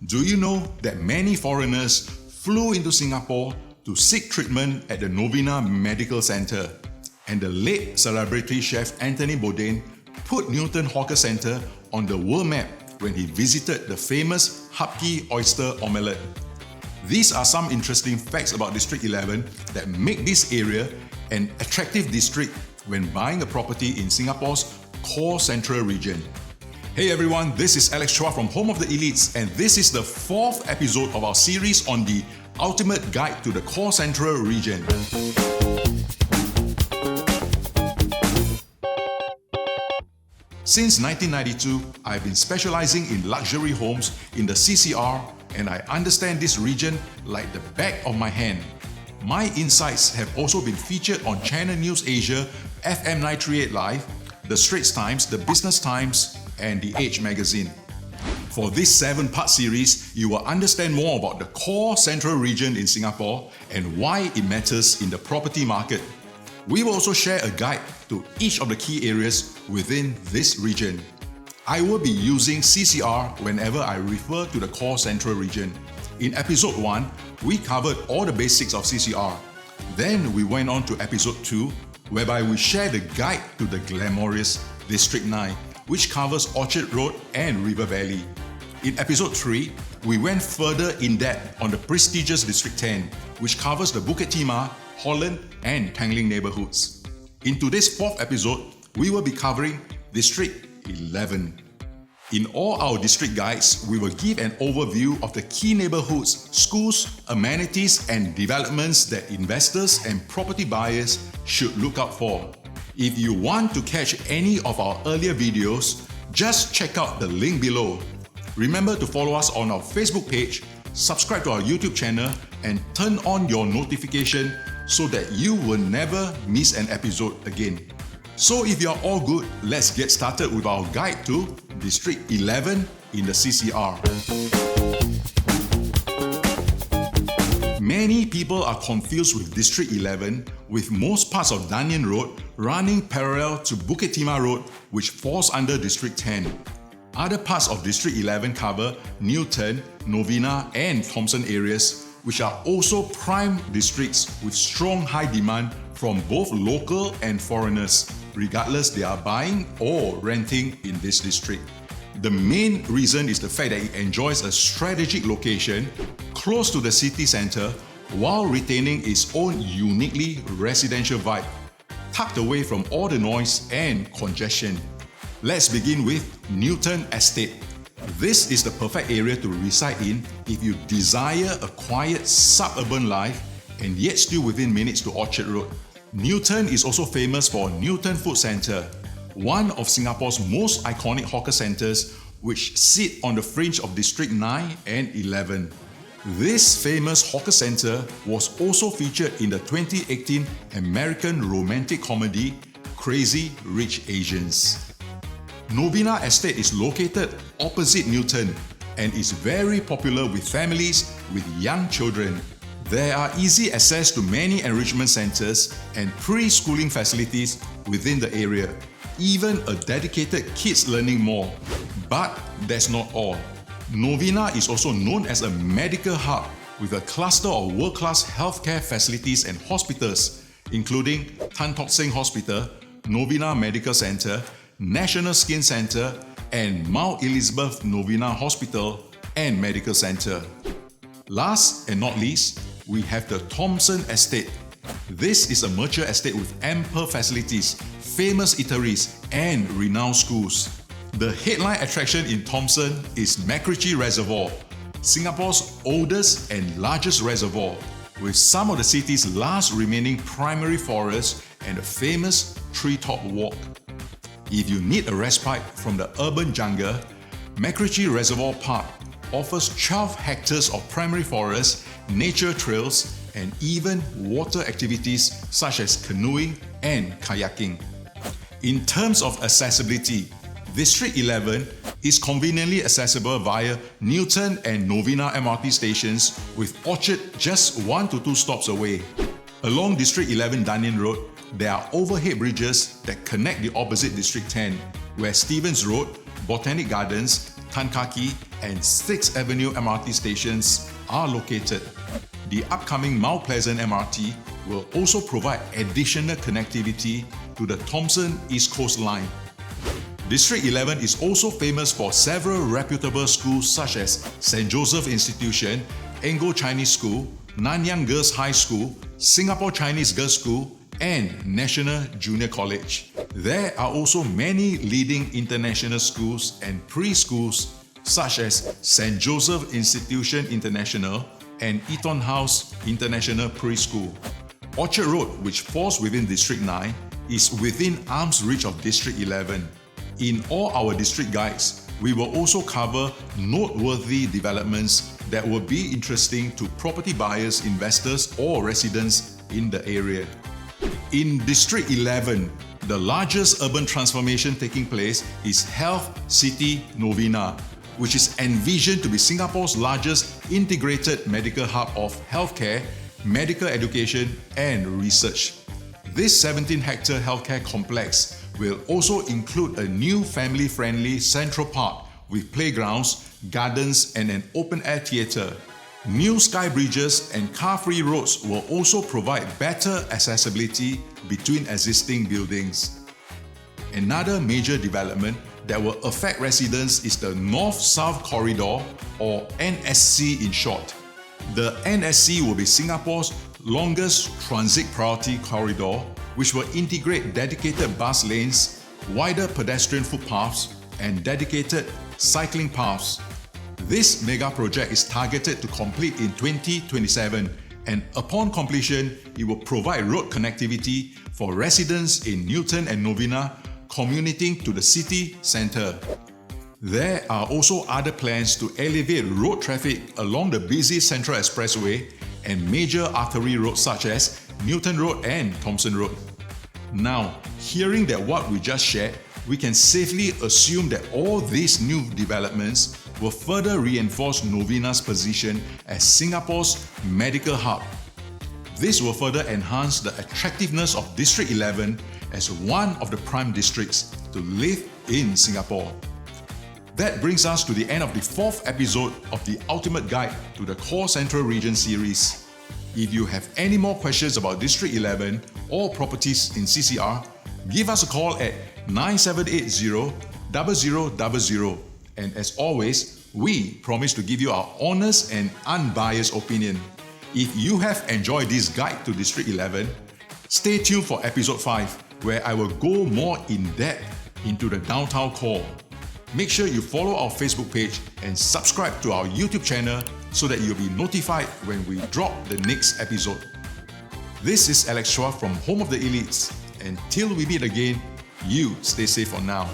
Do you know that many foreigners flew into Singapore to seek treatment at the Novena Medical Centre? And the late celebrity chef Anthony Bourdain put Newton Hawker Centre on the world map when he visited the famous 𝐃𝐈𝐒𝐓𝐑𝐈𝐿 oyster omelette. These are some interesting facts about District 11 that make this area an attractive district when buying a property in Singapore's core central region. Hey everyone, this is 𝐔𝐋𝐄 from Home of the Elites, and this is the 4th episode of our series on the ultimate guide to the core central region. Since 1992, I've been specializing in luxury homes in the CCR, and I understand this region like the back of my hand. My insights have also been featured on Channel News Asia, FM 938 Live, The Straits Times, The Business Times, and The Age magazine. For this 7-part series, you will understand more about the core central region in Singapore and why it matters in the property market. We will also share a guide to each of the key areas within this region. I will be using CCR whenever I refer to the core central region. In episode 1, we covered all the basics of CCR. Then we went on to episode 2, whereby we share the guide to the glamorous District 9, which covers Orchard Road and River Valley. In episode 3, we went further in depth on the prestigious District 10, which covers the Bukit Timah, Holland and Tanglin neighbourhoods. In today's 4th episode, we will be covering District 11. In all our district guides, we will give an overview of the key neighbourhoods, schools, amenities and developments that investors and property buyers should look out for. If you want to catch any of our earlier videos, just check out the link below. Remember to follow us on our Facebook page, subscribe to our YouTube channel and turn on your notification so that you will never miss an episode again. So if you're all good, let's get started with our guide to District 11 in the CCR. Many people are confused with District 11, with most parts of Tanglin Road running parallel to Bukit Timah Road, which falls under District 10. Other parts of District 11 cover Newton, Novena and Thomson areas, which are also prime districts with strong high demand from both local and foreigners, regardless they are buying or renting in this district. The main reason is the fact that it enjoys a strategic location close to the city centre while retaining its own uniquely residential vibe, tucked away from all the noise and congestion. Let's begin with Newton Estate. This is the perfect area to reside in if you desire a quiet suburban life and yet still within minutes to Orchard Road. Newton is also famous for Newton Food Centre, one of Singapore's most iconic hawker centres which sit on the fringe of District 9 and 11. This famous hawker centre was also featured in the 2018 American romantic comedy Crazy Rich Asians. Novena Estate is located opposite Newton and is very popular with families with young children. There are easy access to many enrichment centres and pre-schooling facilities within the area, even a dedicated kids learning mall. But that's not all. Novena is also known as a medical hub with a cluster of world-class healthcare facilities and hospitals, including Tan Tock Seng Hospital, Novena Medical Centre, National Skin Centre and Mount Elizabeth Novena Hospital and Medical Centre. Last and not least, we have the Thomson Estate. This is a mature estate with ample facilities, famous eateries and renowned schools. The headline attraction in Thomson is 𝐷𝐿𝐴CRICHE Reservoir, Singapore's oldest and largest reservoir, with some of the city's last remaining primary forests and a famous treetop walk. If you need a respite from the urban jungle, 𝐷𝐿𝐴CRICHE Reservoir Park offers 12 hectares of primary forest, nature trails, and even water activities such as canoeing and kayaking. In terms of accessibility, District 11 is conveniently accessible via Newton and Novena MRT stations, with Orchard just 1 to 2 stops away. Along District 11 Tanglin Road, there are overhead bridges that connect the opposite District 10, where Stevens Road, Botanic Gardens, Tan Kah Kee, and 6th Avenue MRT stations are located. The upcoming Mount Pleasant MRT will also provide additional connectivity to the Thomson East Coast Line. District 11 is also famous for several reputable schools such as St. Joseph Institution, Anglo Chinese School, Nanyang Girls High School, Singapore Chinese Girls School, and National Junior College. There are also many leading international schools and preschools such as St. Joseph Institution International and Eton House International Preschool. Orchard Road, which falls within District 9, is within arm's reach of District 11. In all our district guides, we will also cover noteworthy developments that will be interesting to property buyers, investors, or residents in the area. In District 11, the largest urban transformation taking place is Health City Novena, which is envisioned to be Singapore's largest integrated medical hub of healthcare, medical education, and research. This 17-hectare healthcare complex will also include a new family-friendly central park with playgrounds, gardens, and an open-air theatre. New sky bridges and car-free roads will also provide better accessibility between existing buildings. Another major development that will affect residents is the North-South Corridor, or NSC in short. The NSC will be Singapore's longest transit priority corridor, which will integrate dedicated bus lanes, wider pedestrian footpaths, and dedicated cycling paths. This mega project is targeted to complete in 2027, and upon completion, it will provide road connectivity for residents in Newton and Novena commuting to the city centre. There are also other plans to alleviate road traffic along the busy Central Expressway and major artery roads such as Newton Road and Thomson Road. Now, hearing that what we just shared, we can safely assume that all these new developments will further reinforce Novena's position as Singapore's medical hub. This will further enhance the attractiveness of District 11 as one of the prime districts to live in Singapore. That brings us to the end of the 4th episode of the Ultimate Guide to the Core Central Region series. If you have any more questions about District 11 or properties in CCR, give us a call at 9780-0000. And as always, we promise to give you our honest and unbiased opinion. If you have enjoyed this guide to District 11, stay tuned for episode 5, where I will go more in depth into the downtown core. Make sure you follow our Facebook page and subscribe to our YouTube channel so that you'll be notified when we drop the next episode. This is 𝐔𝐋𝐓𝐑𝐄 from Home of the Elites, and till we meet again, you stay safe for now.